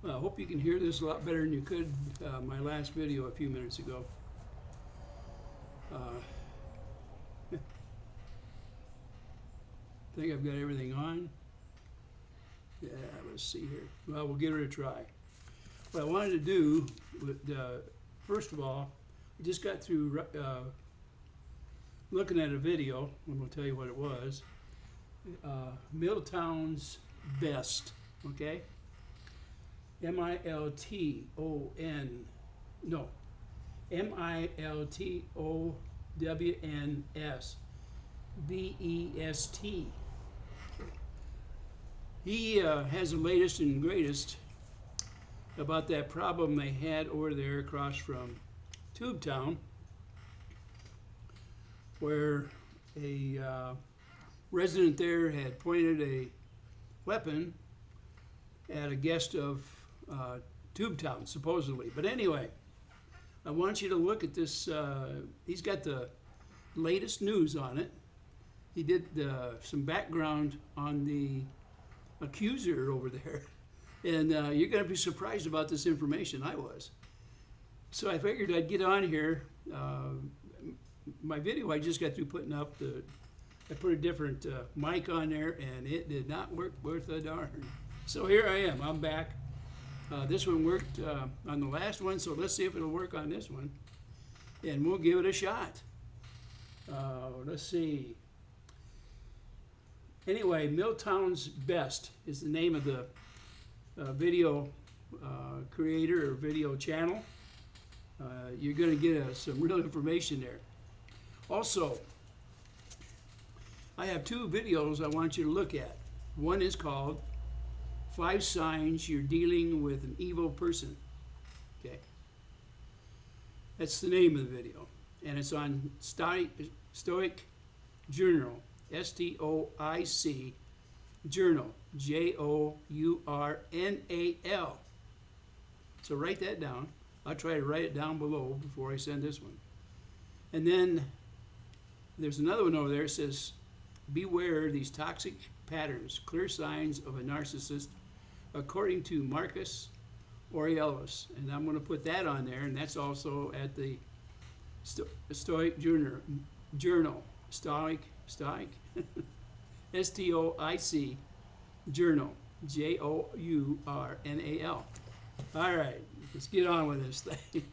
Well, I hope you can hear this a lot better than you could my last video a few minutes ago. Uh, think I've got everything on. Yeah, let's see here. Well, we'll give it a try. What I wanted to do, first of all, I just got through looking at a video. I'm going to tell you what it was. Milltown's Best, okay? M-I-L-T-O-N, no, M-I-L-T-O-W-N-S, B-E-S-T. He has the latest and greatest about that problem they had over there across from Tubetown, where a resident there had pointed a weapon at a guest of Tubetown, supposedly. But anyway, I want you to look at this. He's got the latest news on it. He did some background on the accuser over there. And you're going to be surprised about this information. I was. So I figured I'd get on here. My video I just got through putting up, I put a different mic on there, and it did not work worth a darn. So here I am. I'm back. This one worked on the last one, so let's see if it'll work on this one. And we'll give it a shot. Let's see. Anyway, Milltown's Best is the name of the video creator or video channel. You're going to get some real information there. Also, I have two videos I want you to look at. One is called 5 Signs You're Dealing with an Evil Person. Okay. That's the name of the video. And it's on Stoic Journal, S-T-O-I-C Journal, J-O-U-R-N-A-L. So write that down. I'll try to write it down below before I send this one. And then there's another one over there that says, beware these toxic patterns, clear signs of a narcissist, according to Marcus Aurelius. And I'm going to put that on there, and that's also at the Stoic Journal, Stoic, S-T-O-I-C Journal, J-O-U-R-N-A-L. All right, let's get on with this thing.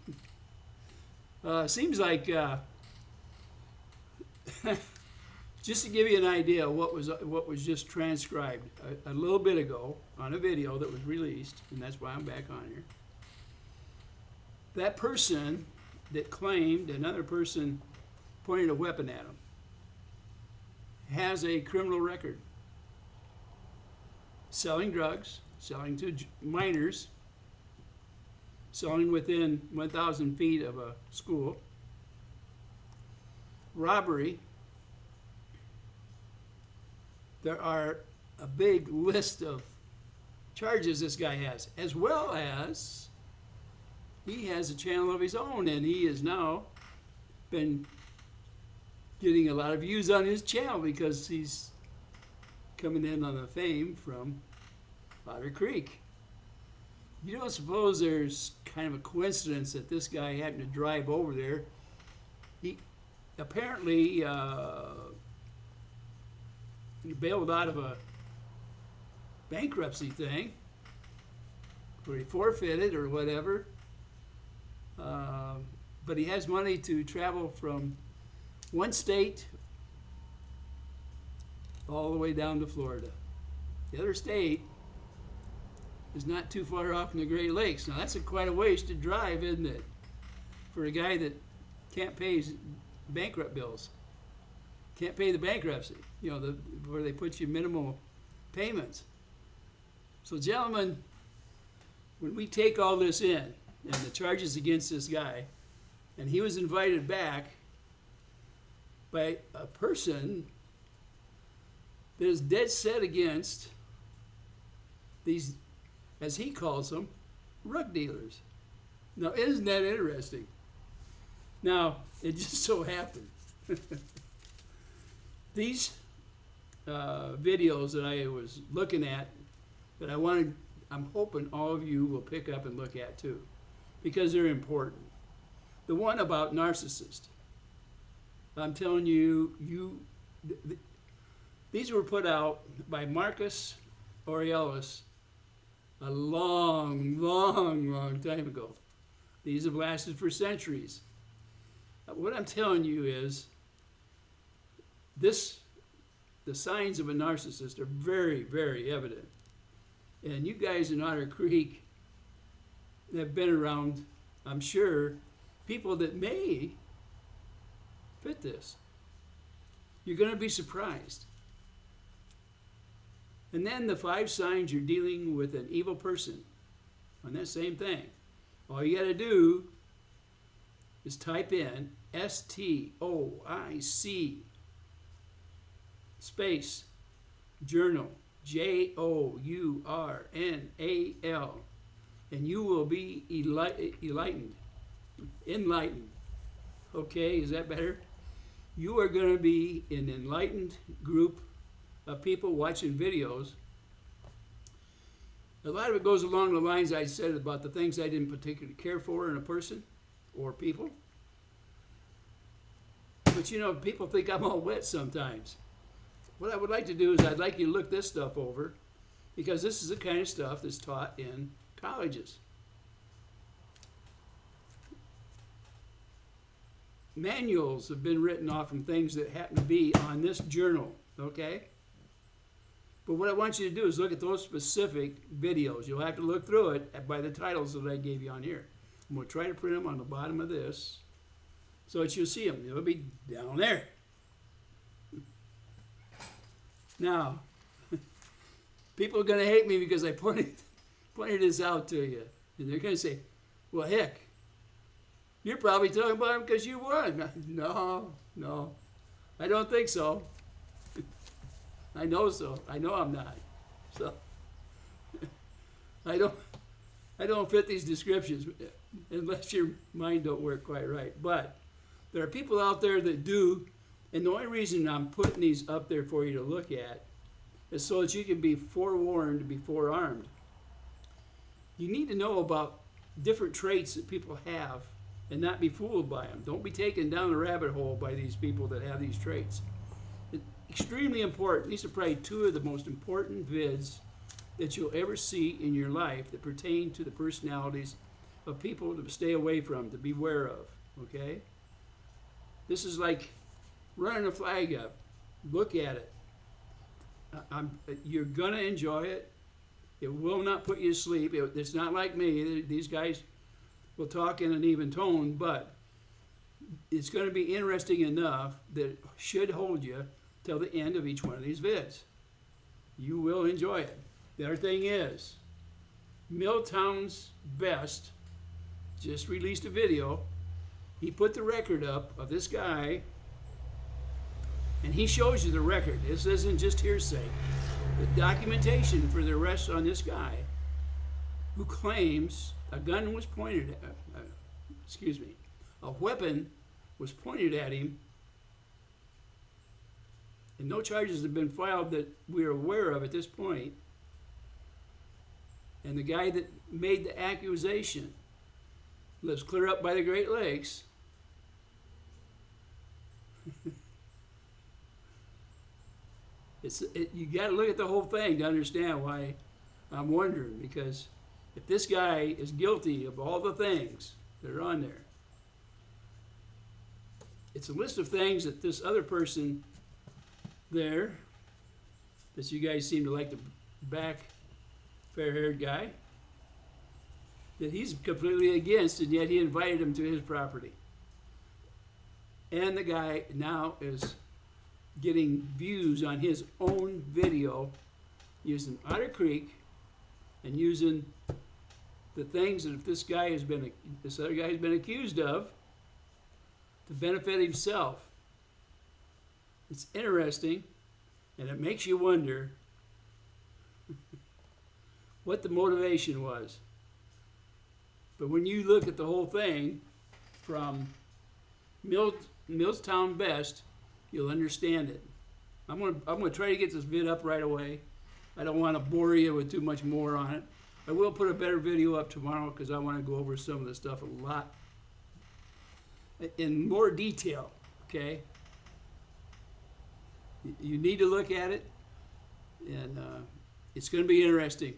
Seems like, just to give you an idea of what was just transcribed a little bit ago on a video that was released, and that's why I'm back on here. That person that claimed another person pointed a weapon at him has a criminal record. Selling drugs, selling to minors, selling within 1,000 feet of a school, robbery. There are a big list of charges this guy has, as well as he has a channel of his own, and he has now been getting a lot of views on his channel because he's coming in on the fame from Otter Creek. You don't suppose there's kind of a coincidence that this guy happened to drive over there? He apparently he bailed out of a bankruptcy thing where he forfeited or whatever, but he has money to travel from one state all the way down to Florida. The other state is not too far off in the Great Lakes. Now that's quite a ways to drive, isn't it, for a guy that can't pay his bankrupt bills, can't pay the bankruptcy, you know, where they put you minimal payments. So gentlemen, when we take all this in and the charges against this guy, and he was invited back by a person that is dead set against these, as he calls them, rug dealers. Now, isn't that interesting? Now, it just so happened these videos that I was looking at, that I wanted I'm hoping all of you will pick up and look at too, because they're important. The one about narcissists. I'm telling you, these were put out by Marcus Aurelius a long time ago. These have lasted for centuries. What I'm telling you is, the signs of a narcissist are very evident. And you guys in Otter Creek have been around, I'm sure, people that may fit this. You're going to be surprised. And then the 5 signs you're dealing with an evil person on that same thing. All you got to do is type in STOIC space journal, JOURNAL, and you will be enlightened. Okay, is that better? You are going to be an enlightened group of people watching videos. A lot of it goes along the lines I said about the things I didn't particularly care for in a person or people. But you know, people think I'm all wet sometimes. What I would like to do is I'd like you to look this stuff over, because this is the kind of stuff that's taught in colleges. Manuals have been written off from things that happen to be on this journal, okay? But what I want you to do is look at those specific videos. You'll have to look through it by the titles that I gave you on here. I'm going to try to print them on the bottom of this so that you'll see them. It'll be down there. Now, people are going to hate me because I pointed this out to you. And they're going to say, well, heck, you're probably talking about him because you won. No, I don't think so. I know so. I know I'm not. So I don't fit these descriptions unless your mind don't work quite right. But there are people out there that do, and the only reason I'm putting these up there for you to look at is so that you can be forewarned, be forearmed. You need to know about different traits that people have and not be fooled by them. Don't be taken down the rabbit hole by these people that have these traits. It's extremely important. These are probably 2 of the most important vids that you'll ever see in your life that pertain to the personalities of people to stay away from, to beware of, okay? This is like running a flag up. Look at it. You're going to enjoy it. It will not put you to sleep. It's not like me. These guys will talk in an even tone, but it's going to be interesting enough that it should hold you till the end of each one of these vids. You will enjoy it. The other thing is, Milltown's Best just released a video. He put the record up of this guy, and he shows you the record. This isn't just hearsay. The documentation for the arrest on this guy who claims a gun was pointed at, a weapon was pointed at him, and no charges have been filed that we're aware of at this point. And the guy that made the accusation lives clear up by the Great Lakes. You got to look at the whole thing to understand why I'm wondering, because if this guy is guilty of all the things that are on there, it's a list of things that this other person there, that you guys seem to like to back, fair-haired guy, that he's completely against, and yet he invited him to his property. And the guy now is getting views on his own video using Otter Creek and using the things that if this other guy has been accused of to benefit himself. It's interesting, and it makes you wonder what the motivation was. But when you look at the whole thing from Milltown Best, you'll understand it. I'm gonna try to get this vid up right away. I don't want to bore you with too much more on it. I will put a better video up tomorrow because I want to go over some of the stuff a lot in more detail, okay? You need to look at it, and it's going to be interesting.